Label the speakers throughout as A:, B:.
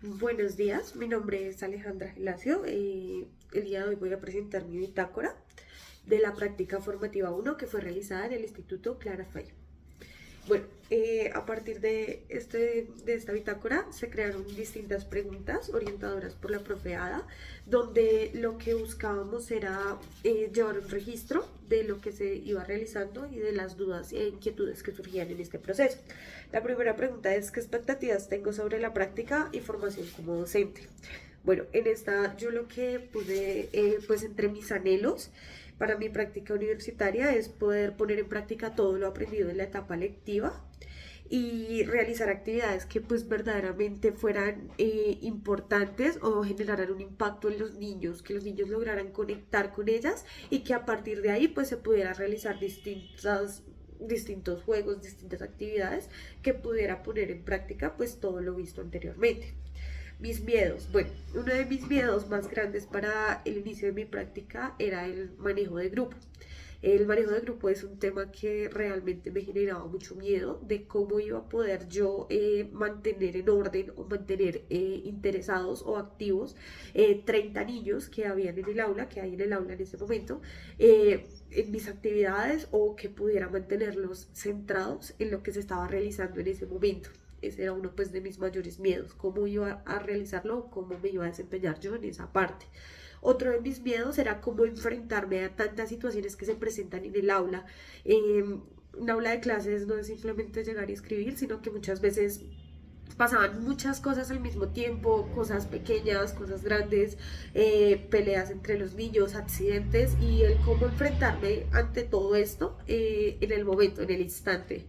A: Buenos días, mi nombre es Alejandra Gelacio. El día de hoy voy a presentar mi bitácora de la práctica formativa 1 que fue realizada en el Instituto Clara Fay. Bueno, a partir de esta bitácora se crearon distintas preguntas orientadoras por la profe Ada, donde lo que buscábamos era llevar un registro de lo que se iba realizando y de las dudas e inquietudes que surgían en este proceso. La primera pregunta es: ¿qué expectativas tengo sobre la práctica y formación como docente? Bueno, en esta yo lo que pude, pues entre mis anhelos para mi práctica universitaria es poder poner en práctica todo lo aprendido en la etapa lectiva y realizar actividades que pues verdaderamente fueran importantes o generaran un impacto en los niños, que los niños lograran conectar con ellas y que a partir de ahí pues se pudiera realizar distintos juegos, distintas actividades que pudiera poner en práctica pues todo lo visto anteriormente. Mis miedos. Bueno, uno de mis miedos más grandes para el inicio de mi práctica era el manejo de grupo. El manejo de grupo es un tema que realmente me generaba mucho miedo de cómo iba a poder yo mantener en orden o mantener interesados o activos 30 niños que habían en el aula, que hay en el aula en ese momento, en mis actividades o que pudiera mantenerlos centrados en lo que se estaba realizando en ese momento. Ese era uno pues de mis mayores miedos, cómo iba a realizarlo, cómo me iba a desempeñar yo en esa parte. Otro de mis miedos era cómo enfrentarme a tantas situaciones que se presentan en el aula. Un aula de clases no es simplemente llegar y escribir, sino que muchas veces pasaban muchas cosas al mismo tiempo, cosas pequeñas, cosas grandes, peleas entre los niños, accidentes y el cómo enfrentarme ante todo esto en el momento, en el instante.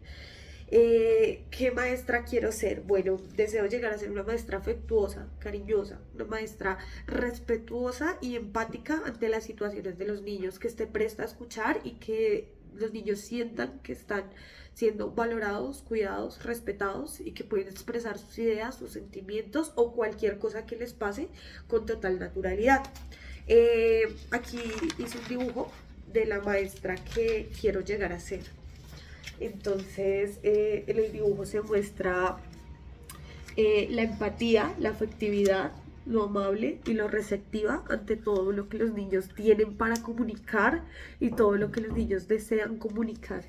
A: ¿Qué maestra quiero ser? Bueno, deseo llegar a ser una maestra afectuosa, cariñosa, una maestra respetuosa y empática ante las situaciones de los niños, que esté presta a escuchar y que los niños sientan que están siendo valorados, cuidados, respetados y que pueden expresar sus ideas, sus sentimientos o cualquier cosa que les pase con total naturalidad. Aquí hice un dibujo de la maestra que quiero llegar a ser. Entonces, en el dibujo se muestra la empatía, la afectividad, lo amable y lo receptiva ante todo lo que los niños tienen para comunicar y todo lo que los niños desean comunicar.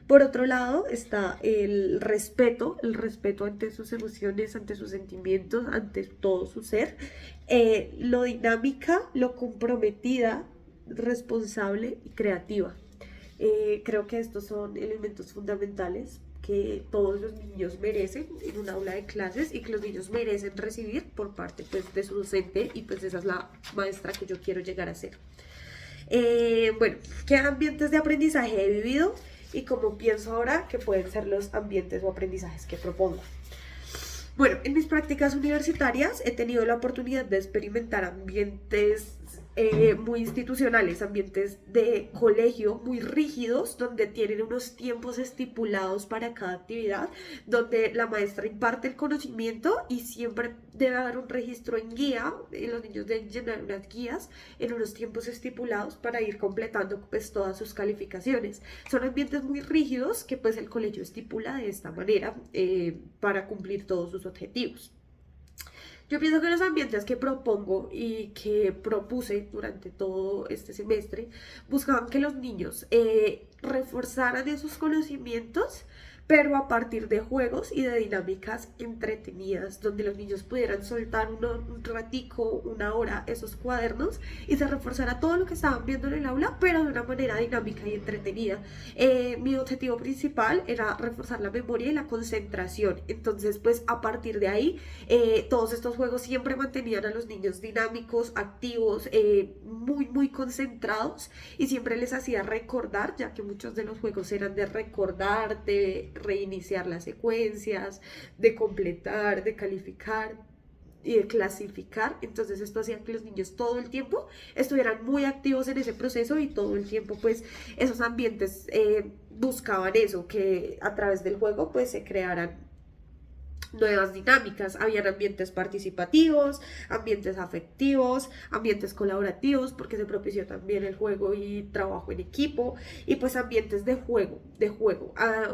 A: Por otro lado está el respeto ante sus emociones, ante sus sentimientos, ante todo su ser, lo dinámica, lo comprometida, responsable y creativa. Creo que estos son elementos fundamentales que todos los niños merecen en un aula de clases y que los niños merecen recibir por parte pues, de su docente y pues esa es la maestra que yo quiero llegar a ser. Bueno, ¿qué ambientes de aprendizaje he vivido y cómo pienso ahora que pueden ser los ambientes o aprendizajes que propongo? Bueno, en mis prácticas universitarias he tenido la oportunidad de experimentar ambientes muy institucionales, ambientes de colegio muy rígidos, donde tienen unos tiempos estipulados para cada actividad, donde la maestra imparte el conocimiento y siempre debe haber un registro en guía, y los niños deben llenar unas guías en unos tiempos estipulados para ir completando pues todas sus calificaciones. Son ambientes muy rígidos que pues el colegio estipula de esta manera para cumplir todos sus objetivos. Yo pienso que los ambientes que propongo y que propuse durante todo este semestre buscaban que los niños reforzaran esos conocimientos, pero a partir de juegos y de dinámicas entretenidas, donde los niños pudieran soltar un ratico, una hora, esos cuadernos y se reforzara todo lo que estaban viendo en el aula, pero de una manera dinámica y entretenida. Mi objetivo principal era reforzar la memoria y la concentración. Entonces, pues a partir de ahí, todos estos juegos siempre mantenían a los niños dinámicos, activos, muy concentrados y siempre les hacía recordar, ya que muchos de los juegos eran de recordar, de reiniciar las secuencias, de completar, de calificar y de clasificar. Entonces esto hacía que los niños todo el tiempo estuvieran muy activos en ese proceso y todo el tiempo pues esos ambientes buscaban eso, que a través del juego pues se crearan nuevas dinámicas, habían ambientes participativos, ambientes afectivos, ambientes colaborativos, porque se propició también el juego y trabajo en equipo, y pues ambientes de juego.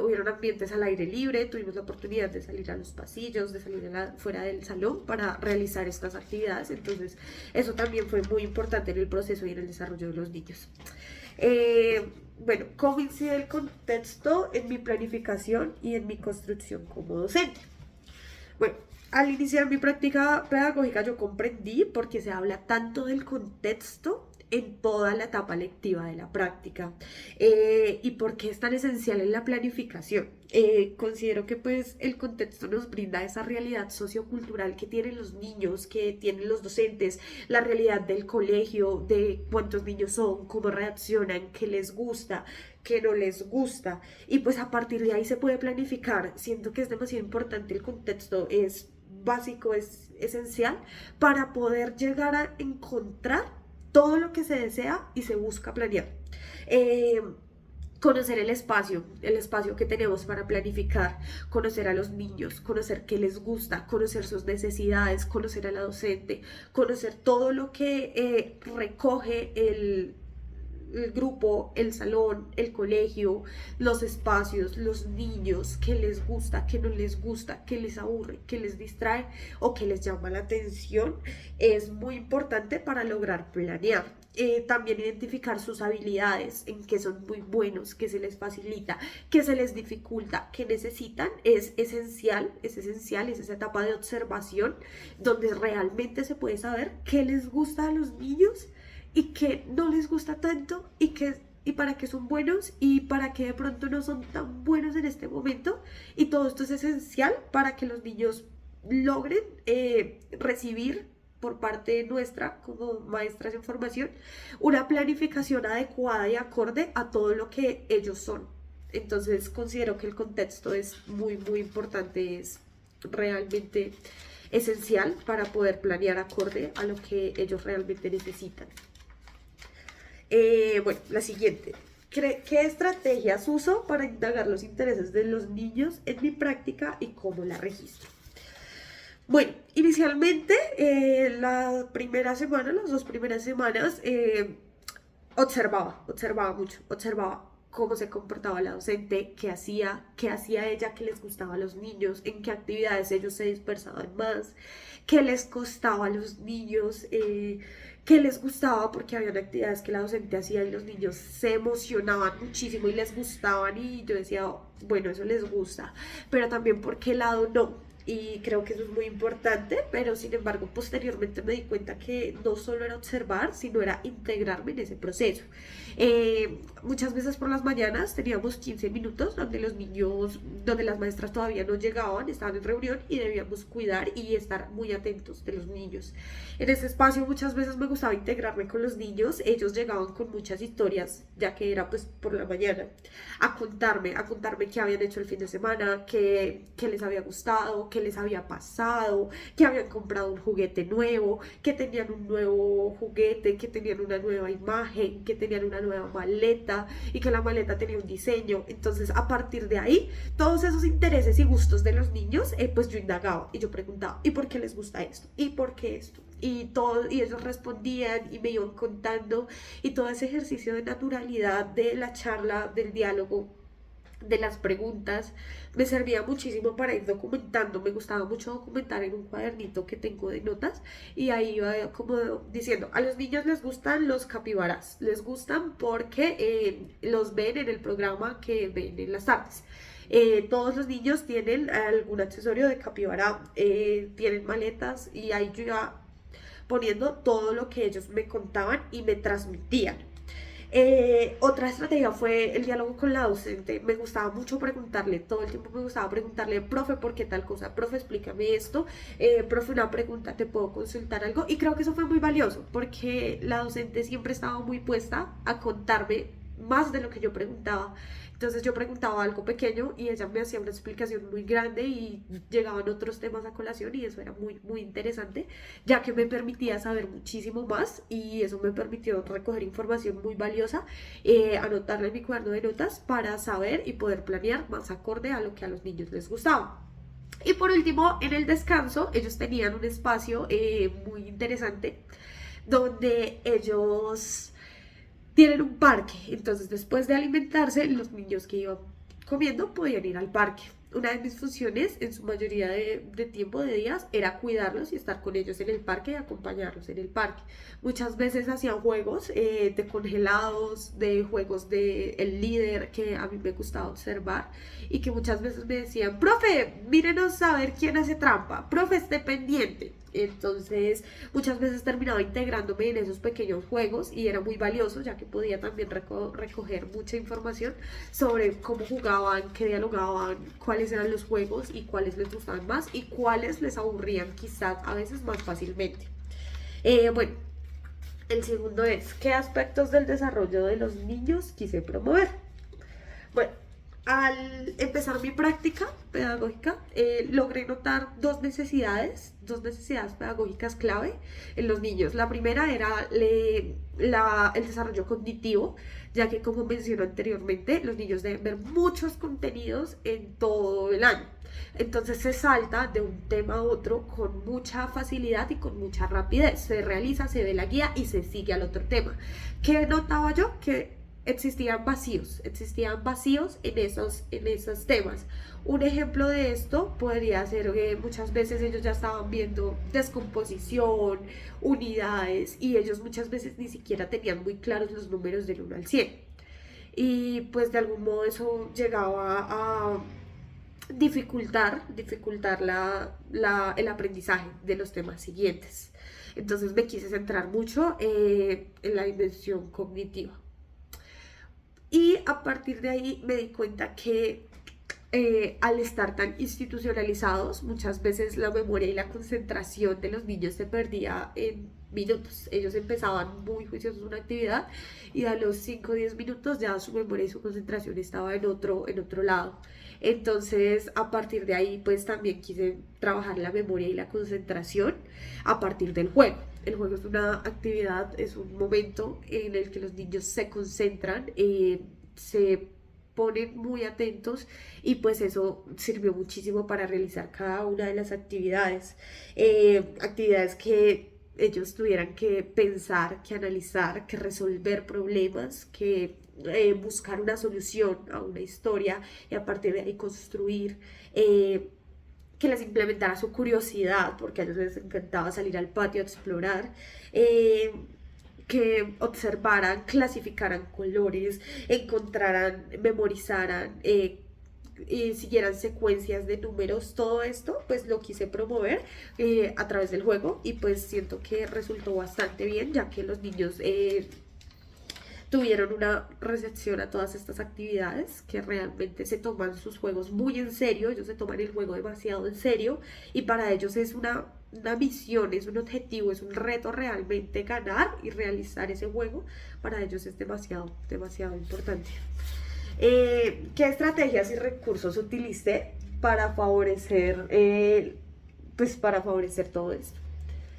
A: Hubieron ambientes al aire libre, tuvimos la oportunidad de salir a los pasillos, de salir fuera del salón para realizar estas actividades, entonces eso también fue muy importante en el proceso y en el desarrollo de los niños. Bueno, ¿cómo incide el contexto en mi planificación y en mi construcción como docente? Bueno, al iniciar mi práctica pedagógica yo comprendí por qué se habla tanto del contexto en toda la etapa lectiva de la práctica, y por qué es tan esencial en la planificación. Considero que pues el contexto nos brinda esa realidad sociocultural que tienen los niños, que tienen los docentes, la realidad del colegio, de cuántos niños son, cómo reaccionan, qué les gusta, qué no les gusta, y pues a partir de ahí se puede planificar. Siento que es demasiado importante el contexto, es básico, es esencial para poder llegar a encontrar todo lo que se desea y se busca planear. Eh, Conocer el espacio que tenemos para planificar, conocer a los niños, conocer qué les gusta, conocer sus necesidades, conocer a la docente, conocer todo lo que recoge el grupo, el salón, el colegio, los espacios, los niños, qué les gusta, qué no les gusta, qué les aburre, qué les distrae o qué les llama la atención, es muy importante para lograr planear. También identificar sus habilidades, en qué son muy buenos, qué se les facilita, qué se les dificulta, qué necesitan, es esencial, es esa etapa de observación donde realmente se puede saber qué les gusta a los niños y que no les gusta tanto y para qué son buenos y para qué de pronto no son tan buenos en este momento. Y todo esto es esencial para que los niños logren recibir por parte nuestra como maestras en formación una planificación adecuada y acorde a todo lo que ellos son. Entonces considero que el contexto es muy muy importante, es realmente esencial para poder planear acorde a lo que ellos realmente necesitan. Bueno, la siguiente. ¿Qué estrategias uso para indagar los intereses de los niños en mi práctica y cómo la registro? Bueno, inicialmente la primera semana, las 2 primeras semanas, observaba mucho, observaba cómo se comportaba la docente, qué hacía ella, qué les gustaba a los niños, en qué actividades ellos se dispersaban más, qué les costaba a los niños, qué les gustaba, porque habían actividades que la docente hacía y los niños se emocionaban muchísimo y les gustaban y yo decía, bueno, eso les gusta, pero también por qué lado no. Y creo que eso es muy importante, pero sin embargo posteriormente me di cuenta que no solo era observar, sino era integrarme en ese proceso. Muchas veces por las mañanas teníamos 15 minutos donde los niños, donde las maestras todavía no llegaban, estaban en reunión y debíamos cuidar y estar muy atentos de los niños. En ese espacio muchas veces me gustaba integrarme con los niños, ellos llegaban con muchas historias, ya que era pues por la mañana, a contarme qué habían hecho el fin de semana, qué les había gustado, qué les había pasado, que habían comprado un juguete nuevo, que tenían un nuevo juguete, que tenían una nueva imagen, que tenían una nueva maleta y que la maleta tenía un diseño. Entonces a partir de ahí, todos esos intereses y gustos de los niños, pues yo indagaba y yo preguntaba, ¿y por qué les gusta esto? ¿Y por qué esto? Y ellos respondían y me iban contando, y todo ese ejercicio de naturalidad de la charla, del diálogo, de las preguntas, me servía muchísimo para ir documentando. Me gustaba mucho documentar en un cuadernito que tengo de notas y ahí iba como diciendo, a los niños les gustan los capibaras, les gustan porque los ven en el programa que ven en las tardes. Todos los niños tienen algún accesorio de capibara, tienen maletas, y ahí yo iba poniendo todo lo que ellos me contaban y me transmitían. Otra estrategia fue el diálogo con la docente. Me gustaba mucho preguntarle, todo el tiempo me gustaba preguntarle, profe, ¿por qué tal cosa? Profe, explícame esto. Profe, una pregunta, ¿te puedo consultar algo? Y creo que eso fue muy valioso porque la docente siempre estaba muy puesta a contarme más de lo que yo preguntaba. Entonces yo preguntaba algo pequeño y ella me hacía una explicación muy grande y llegaban otros temas a colación, y eso era muy, muy interesante, ya que me permitía saber muchísimo más y eso me permitió recoger información muy valiosa, anotarla en mi cuaderno de notas para saber y poder planear más acorde a lo que a los niños les gustaba. Y por último, en el descanso, ellos tenían un espacio muy interesante donde ellos tienen un parque. Entonces, después de alimentarse, los niños que iban comiendo podían ir al parque. Una de mis funciones, en su mayoría de tiempo, de días, era cuidarlos y estar con ellos en el parque y acompañarlos en el parque. Muchas veces hacían juegos de congelados, de juegos de el líder, que a mí me gustaba observar y que muchas veces me decían, profe, mírenos a ver quién hace trampa, profe, esté pendiente. Entonces, muchas veces terminaba integrándome en esos pequeños juegos y era muy valioso, ya que podía también recoger mucha información sobre cómo jugaban, qué dialogaban, cuáles eran los juegos y cuáles les gustaban más y cuáles les aburrían quizás a veces más fácilmente. Bueno, el segundo es, ¿qué aspectos del desarrollo de los niños quise promover? Bueno, al empezar mi práctica pedagógica, logré notar dos necesidades pedagógicas clave en los niños. La primera era el desarrollo cognitivo, ya que como mencioné anteriormente, los niños deben ver muchos contenidos en todo el año. Entonces se salta de un tema a otro con mucha facilidad y con mucha rapidez. Se realiza, se ve la guía y se sigue al otro tema. ¿Qué notaba yo? Que existían vacíos en esos temas. Un ejemplo de esto podría ser que muchas veces ellos ya estaban viendo descomposición, unidades, y ellos muchas veces ni siquiera tenían muy claros los números del 1 al 100. Y pues de algún modo eso llegaba a dificultar el aprendizaje de los temas siguientes. Entonces me quise centrar mucho en la dimensión cognitiva. Y a partir de ahí me di cuenta que al estar tan institucionalizados, muchas veces la memoria y la concentración de los niños se perdía en minutos. Ellos empezaban muy juiciosos una actividad y a los 5 o 10 minutos ya su memoria y su concentración estaba en otro lado. Entonces, a partir de ahí, pues también quise trabajar la memoria y la concentración a partir del juego. El juego es una actividad, es un momento en el que los niños se concentran, se ponen muy atentos y pues eso sirvió muchísimo para realizar cada una de las actividades. Actividades que ellos tuvieran que pensar, que analizar, que resolver problemas, que buscar una solución a una historia y a partir de ahí construir. Que les implementara su curiosidad, porque a ellos les encantaba salir al patio a explorar, que observaran, clasificaran colores, encontraran, memorizaran, y siguieran secuencias de números. Todo esto pues lo quise promover a través del juego y pues siento que resultó bastante bien, ya que los niños tuvieron una recepción a todas estas actividades, que realmente se toman sus juegos muy en serio. Ellos se toman el juego demasiado en serio y para ellos es una misión, es un objetivo, es un reto realmente ganar y realizar ese juego. Para ellos es demasiado importante. ¿Qué estrategias y recursos utilicé para favorecer, para favorecer todo esto?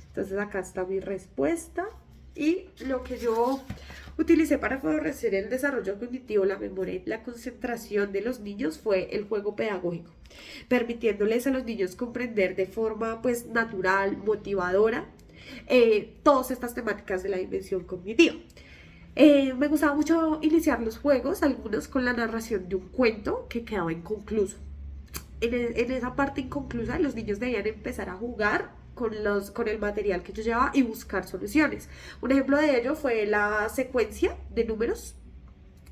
A: Entonces acá está mi respuesta. Y lo que yo utilicé para favorecer el desarrollo cognitivo, la memoria y la concentración de los niños fue el juego pedagógico, permitiéndoles a los niños comprender de forma pues natural, motivadora, todas estas temáticas de la dimensión cognitiva. Me gustaba mucho iniciar los juegos, algunos con la narración de un cuento que quedaba inconcluso. En esa parte inconclusa los niños debían empezar a jugar con el material que yo llevaba y buscar soluciones. Un ejemplo de ello fue la secuencia de números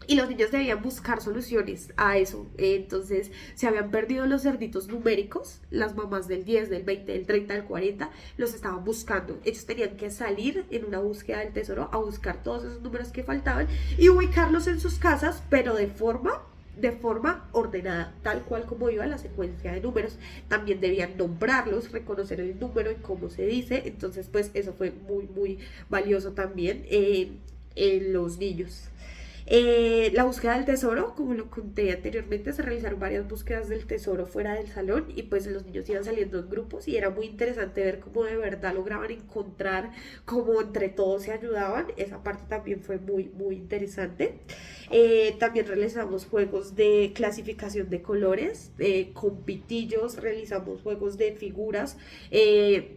A: y los niños debían buscar soluciones a eso. Entonces se habían perdido los cerditos numéricos, las mamás del 10, del 20, del 30, del 40 los estaban buscando. Ellos tenían que salir en una búsqueda del tesoro a buscar todos esos números que faltaban y ubicarlos en sus casas, pero de forma ordenada, tal cual como iba la secuencia de números. También debían nombrarlos, reconocer el número y cómo se dice. Entonces pues eso fue muy valioso también en los niños. La búsqueda del tesoro, como lo conté anteriormente, se realizaron varias búsquedas del tesoro fuera del salón y pues los niños iban saliendo en grupos y era muy interesante ver cómo de verdad lograban encontrar, cómo entre todos se ayudaban. Esa parte también fue muy interesante. También realizamos juegos de clasificación de colores, con pitillos, realizamos juegos de figuras,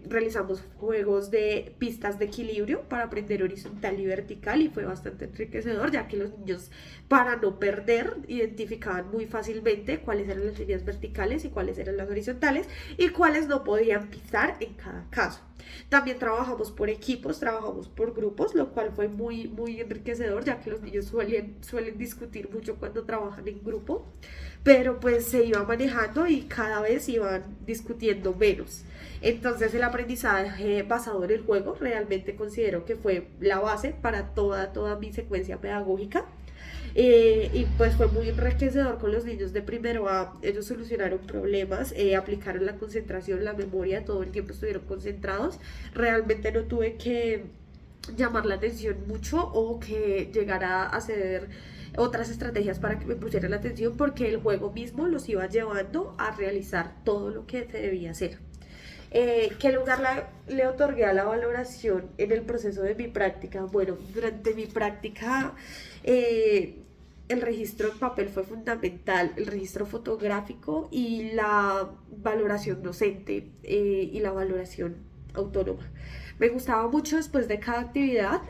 A: realizamos juegos de pistas de equilibrio para aprender horizontal y vertical y fue bastante enriquecedor ya que los niños, para no perder, identificaban muy fácilmente cuáles eran las líneas verticales y cuáles eran las horizontales y cuáles no podían pisar en cada caso. También trabajamos por equipos, trabajamos por grupos, lo cual fue muy enriquecedor, ya que los niños suelen discutir mucho cuando trabajan en grupo, pero pues se iba manejando y cada vez iban discutiendo menos. Entonces el aprendizaje basado en el juego realmente considero que fue la base para toda mi secuencia pedagógica. Y pues fue muy enriquecedor con los niños de primero A. Ellos solucionaron problemas, aplicaron la concentración, la memoria, todo el tiempo estuvieron concentrados. Realmente no tuve que llamar la atención mucho o que llegara a hacer otras estrategias para que me pusieran la atención porque el juego mismo los iba llevando a realizar todo lo que se debía hacer. ¿Qué lugar le otorgué a la valoración en el proceso de mi práctica? Bueno, durante mi práctica el registro en papel fue fundamental, el registro fotográfico y la valoración docente y la valoración autónoma. Me gustaba mucho después de cada actividad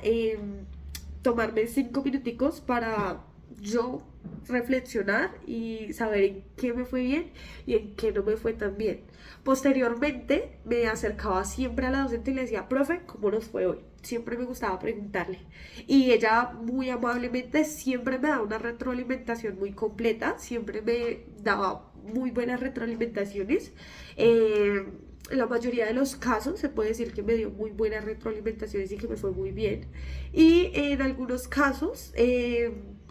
A: tomarme 5 minuticos para yo reflexionar y saber en qué me fue bien y en qué no me fue tan bien. Posteriormente me acercaba siempre a la docente y le decía, profe, ¿cómo nos fue hoy? Siempre me gustaba preguntarle. Y ella muy amablemente siempre me daba una retroalimentación muy completa, siempre me daba muy buenas retroalimentaciones. En la mayoría de los casos se puede decir que me dio muy buenas retroalimentaciones y que me fue muy bien. Y en algunos casos,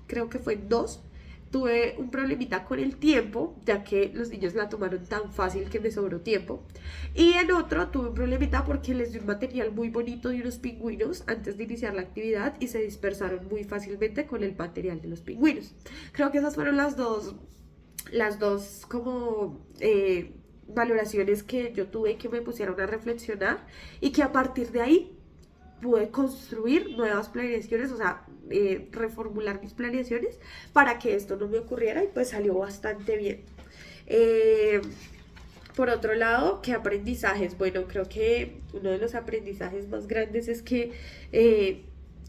A: creo que fue en dos, tuve un problemita con el tiempo, ya que los niños la tomaron tan fácil que me sobró tiempo. Y en otro tuve un problemita porque les di un material muy bonito de unos pingüinos antes de iniciar la actividad y se dispersaron muy fácilmente con el material de los pingüinos. Creo que esas fueron las dos como valoraciones que yo tuve y que me pusieron a reflexionar y que a partir de ahí pude construir nuevas planeaciones, o sea, reformular mis planeaciones para que esto no me ocurriera y pues salió bastante bien. Eh, por otro lado, ¿qué aprendizajes? Bueno, creo que uno de los aprendizajes más grandes es que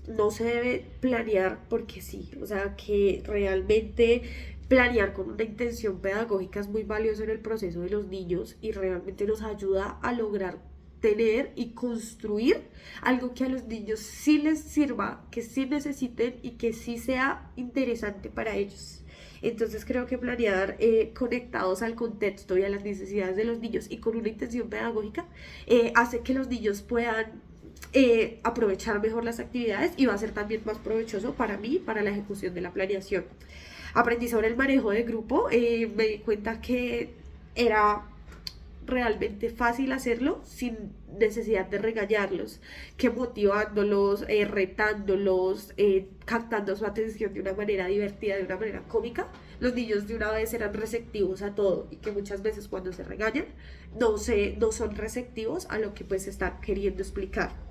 A: no se debe planear porque sí, o sea, que realmente planear con una intención pedagógica es muy valioso en el proceso de los niños y realmente nos ayuda a lograr tener y construir algo que a los niños sí les sirva, que sí necesiten y que sí sea interesante para ellos. Entonces creo que planear conectados al contexto y a las necesidades de los niños y con una intención pedagógica hace que los niños puedan aprovechar mejor las actividades y va a ser también más provechoso para mí, para la ejecución de la planeación. Aprendí sobre el manejo de grupo, me di cuenta que era realmente fácil hacerlo sin necesidad de regañarlos, que motivándolos, retándolos, captando su atención de una manera divertida, de una manera cómica, los niños de una vez eran receptivos a todo y que muchas veces cuando se regañan no son receptivos a lo que pues están queriendo explicar.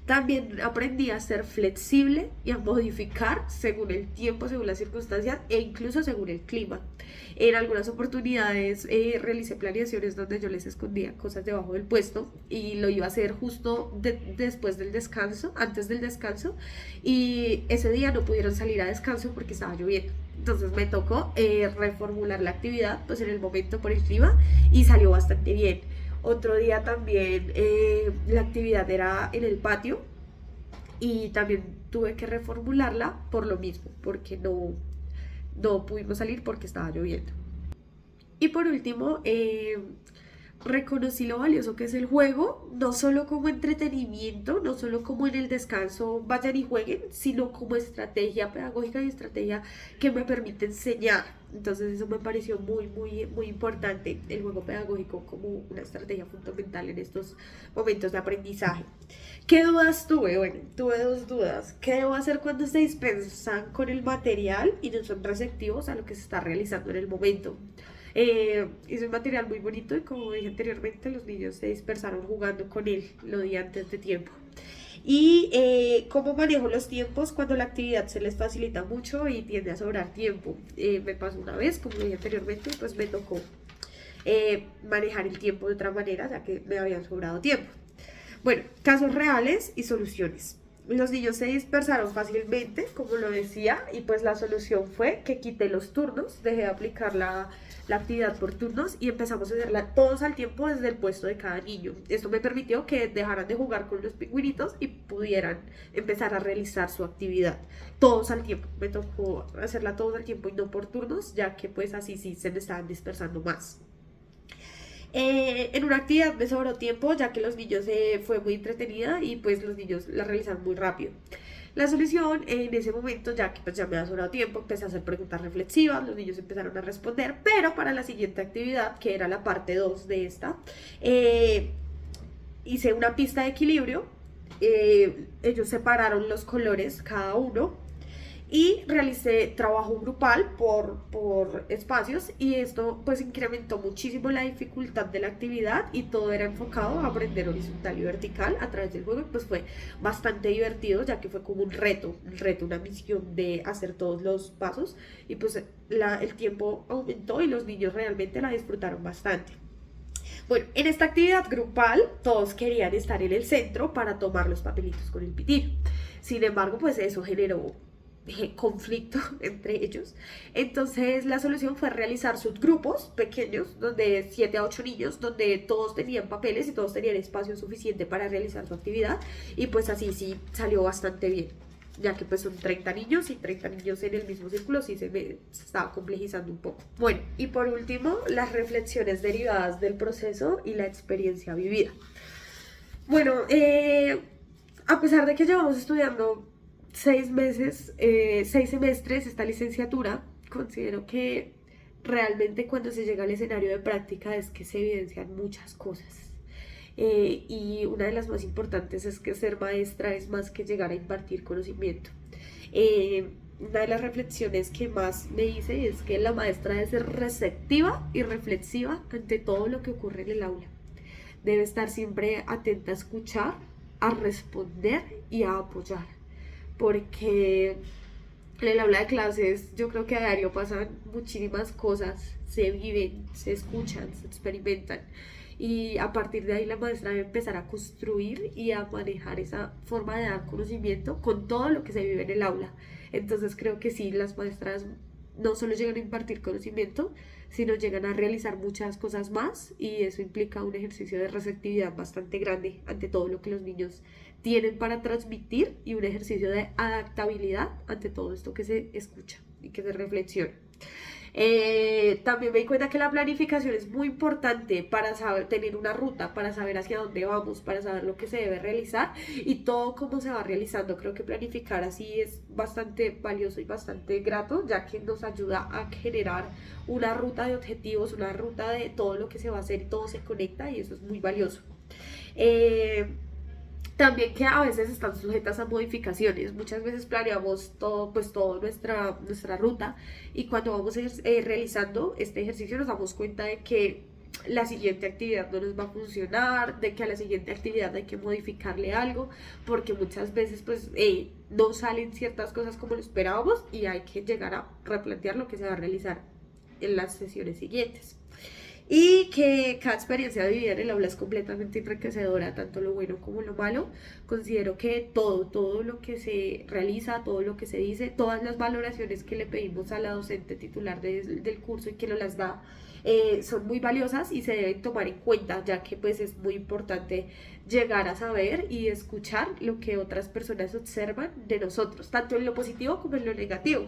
A: También aprendí a ser flexible y a modificar según el tiempo, según las circunstancias e incluso según el clima. En algunas oportunidades realicé planeaciones donde yo les escondía cosas debajo del puesto y lo iba a hacer justo después del descanso, antes del descanso, y ese día no pudieron salir a descanso porque estaba lloviendo. Entonces me tocó reformular la actividad pues en el momento por el clima y salió bastante bien. Otro día también la actividad era en el patio y también tuve que reformularla por lo mismo, porque no pudimos salir porque estaba lloviendo. Y por último, reconocí lo valioso que es el juego, no solo como entretenimiento, no solo como en el descanso vayan y jueguen, sino como estrategia pedagógica y estrategia que me permite enseñar. Entonces eso me pareció muy importante, el juego pedagógico como una estrategia fundamental en estos momentos de aprendizaje. ¿Qué dudas tuve? Bueno, tuve dos dudas. ¿Qué debo hacer cuando se dispensan con el material y no son receptivos a lo que se está realizando en el momento? Es un material muy bonito y como dije anteriormente, los niños se dispersaron jugando con él, lo di antes de tiempo. Y cómo manejo los tiempos cuando la actividad se les facilita mucho y tiende a sobrar tiempo. Me pasó una vez, como dije anteriormente, pues me tocó manejar el tiempo de otra manera, ya que me habían sobrado tiempo. Bueno, casos reales y soluciones. Los niños se dispersaron fácilmente, como lo decía, y pues la solución fue que quité los turnos, dejé de aplicar la actividad por turnos y empezamos a hacerla todos al tiempo desde el puesto de cada niño. Esto me permitió que dejaran de jugar con los pingüinitos y pudieran empezar a realizar su actividad todos al tiempo. Me tocó hacerla todos al tiempo y no por turnos, ya que pues así sí se me estaban dispersando más. En una actividad me sobró tiempo ya que los niños fue muy entretenida y pues los niños la realizaron muy rápido. La solución en ese momento, ya que pues ya me había sobrado tiempo, empecé a hacer preguntas reflexivas, los niños empezaron a responder, pero para la siguiente actividad, que era la parte 2 de esta, hice una pista de equilibrio, ellos separaron los colores cada uno y realicé trabajo grupal por espacios y esto pues incrementó muchísimo la dificultad de la actividad y todo era enfocado a aprender horizontal y vertical a través del juego y pues fue bastante divertido ya que fue como un reto, una misión de hacer todos los pasos y pues el tiempo aumentó y los niños realmente la disfrutaron bastante. Bueno, en esta actividad grupal todos querían estar en el centro para tomar los papelitos con el pitillo. Sin embargo, pues eso generó conflicto entre ellos. Entonces la solución fue realizar subgrupos pequeños, donde 7 a 8 niños, donde todos tenían papeles y todos tenían espacio suficiente para realizar su actividad y pues así sí salió bastante bien, ya que pues son 30 niños y 30 niños en el mismo círculo sí se estaba complejizando un poco. Bueno, y por último, las reflexiones derivadas del proceso y la experiencia vivida. Bueno, a pesar de que llevamos estudiando 6 semestres esta licenciatura, considero que realmente cuando se llega al escenario de práctica es que se evidencian muchas cosas. Y una de las más importantes es que ser maestra es más que llegar a impartir conocimiento. Una de las reflexiones que más me hice es que la maestra debe ser receptiva y reflexiva ante todo lo que ocurre en el aula. Debe estar siempre atenta a escuchar, a responder y a apoyar. Porque en el aula de clases yo creo que a diario pasan muchísimas cosas, se viven, se escuchan, se experimentan y a partir de ahí la maestra debe empezar a construir y a manejar esa forma de dar conocimiento con todo lo que se vive en el aula. Entonces creo que sí, las maestras no solo llegan a impartir conocimiento, sino llegan a realizar muchas cosas más y eso implica un ejercicio de receptividad bastante grande ante todo lo que los niños tienen para transmitir y un ejercicio de adaptabilidad ante todo esto que se escucha y que se reflexiona. También me di cuenta que la planificación es muy importante para saber tener una ruta, para saber hacia dónde vamos, para saber lo que se debe realizar y todo cómo se va realizando. Creo que planificar así es bastante valioso y bastante grato, ya que nos ayuda a generar una ruta de objetivos, una ruta de todo lo que se va a hacer y todo se conecta y eso es muy valioso. También que a veces están sujetas a modificaciones. Muchas veces planeamos todo, pues toda nuestra ruta y cuando vamos realizando este ejercicio nos damos cuenta de que la siguiente actividad no nos va a funcionar, de que a la siguiente actividad hay que modificarle algo, porque muchas veces pues no salen ciertas cosas como lo esperábamos y hay que llegar a replantear lo que se va a realizar en las sesiones siguientes. Y que cada experiencia vivida en el aula es completamente enriquecedora, tanto lo bueno como lo malo. Considero que todo lo que se realiza, todo lo que se dice, todas las valoraciones que le pedimos a la docente titular del curso y que nos las da, son muy valiosas y se deben tomar en cuenta, ya que pues es muy importante llegar a saber y escuchar lo que otras personas observan de nosotros, tanto en lo positivo como en lo negativo.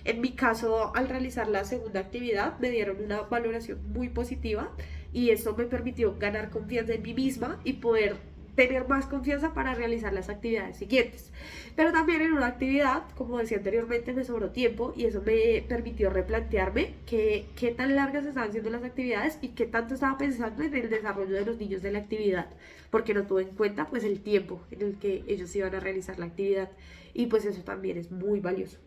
A: En mi caso, al realizar la segunda actividad, me dieron una valoración muy positiva, y eso me permitió ganar confianza en mí misma y poder tener más confianza para realizar las actividades siguientes. Pero también en una actividad, como decía anteriormente, me sobró tiempo y eso me permitió replantearme qué tan largas estaban siendo las actividades y qué tanto estaba pensando en el desarrollo de los niños de la actividad, porque no tuve en cuenta pues el tiempo en el que ellos iban a realizar la actividad y pues eso también es muy valioso.